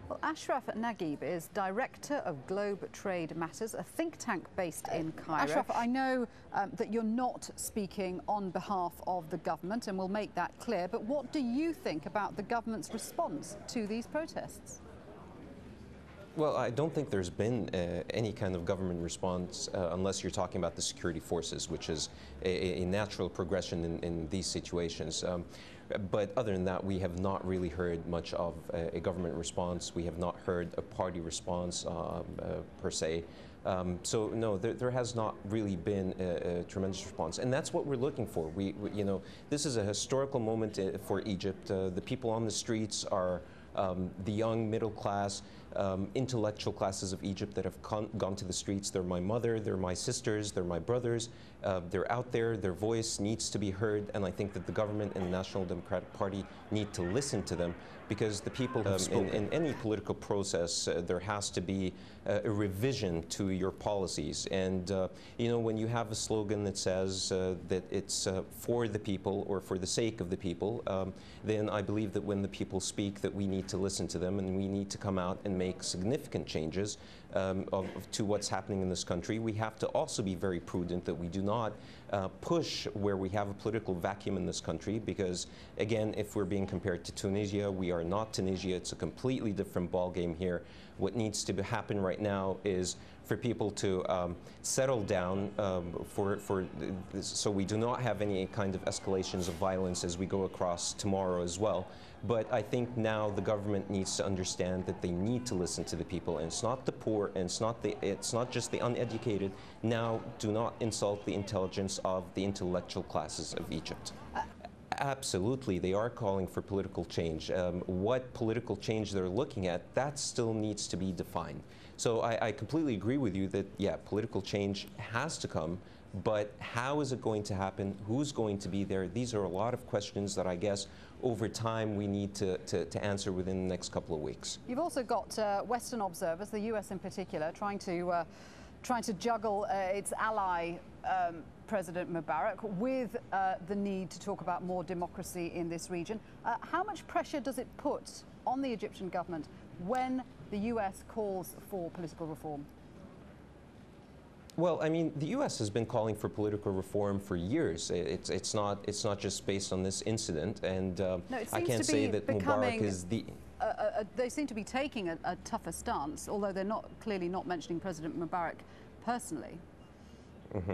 Well, Ashraf Naguib is Director of Globe Trade Matters, a think tank based in Cairo. Ashraf, I know that you're not speaking on behalf of the government, and we'll make that clear, but what do you think about the government's response to these protests? Well, I don't think there's been any kind of government response unless you're talking about the security forces, which is a natural progression in these situations. But other than that, we have not really heard much of a government response. We have not heard a party response per se. So no, there has not really been a tremendous response, and that's what we're looking for. You know, this is a historical moment for Egypt. The people on the streets are the young middle class, intellectual classes of Egypt that have gone to the streets. They're my mother, they're my sisters, they're my brothers. They're out there, their voice needs to be heard, and I think that the government and the National Democratic Party need to listen to them, because the people in any political process, there has to be a revision to your policies. And you know, when you have a slogan that says that it's for the people or for the sake of the people, then I believe that when the people speak, that we need to listen to them, and we need to come out and make significant changes to what's happening in this country. We have to also be very prudent that we do not push where we have a political vacuum in this country, because again, if we're being compared to Tunisia, we are not Tunisia. It's a completely different ballgame here. What needs to happen right now is for people to settle down so we do not have any kind of escalations of violence as we go across tomorrow as well. But I think now the government needs to understand that they need to listen to the people, and it's not the poor, and it's not just the uneducated. Now, do not insult the intelligence of the intellectual classes of Egypt. Absolutely, they are calling for political change. What political change they're looking at, that still needs to be defined. So I completely agree with you that, yeah, political change has to come, but how is it going to happen? Who's going to be there? These are a lot of questions that I guess over time we need to answer within the next couple of weeks. You've also got Western observers, the US in particular, trying to juggle its ally, President Mubarak, with the need to talk about more democracy in this region. How much pressure does it put on the Egyptian government when the US calls for political reform? Well, I mean, the U.S. has been calling for political reform for years. It's not just based on this incident, and no, I can't say that Mubarak is the. They seem to be taking a tougher stance, although they're clearly not mentioning President Mubarak personally. Mm-hmm.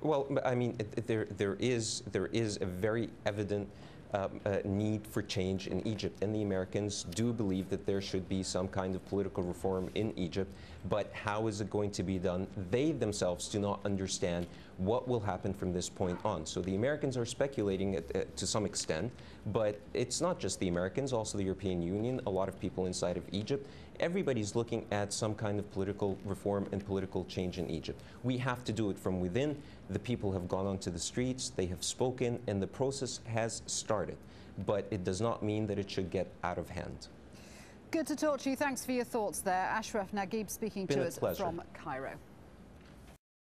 Well, I mean, there is a very evident need for change in Egypt, and the Americans do believe that there should be some kind of political reform in Egypt, but how is it going to be done? They themselves do not understand what will happen from this point on. So the Americans are speculating to some extent, but it's not just the Americans, also the European Union, a lot of people inside of Egypt. Everybody's looking at some kind of political reform and political change in Egypt. We have to do it from within. The people have gone onto the streets, they have spoken, and the process has started. But it does not mean that it should get out of hand. Good to talk to you. Thanks for your thoughts there. Ashraf Naguib speaking to us from Cairo.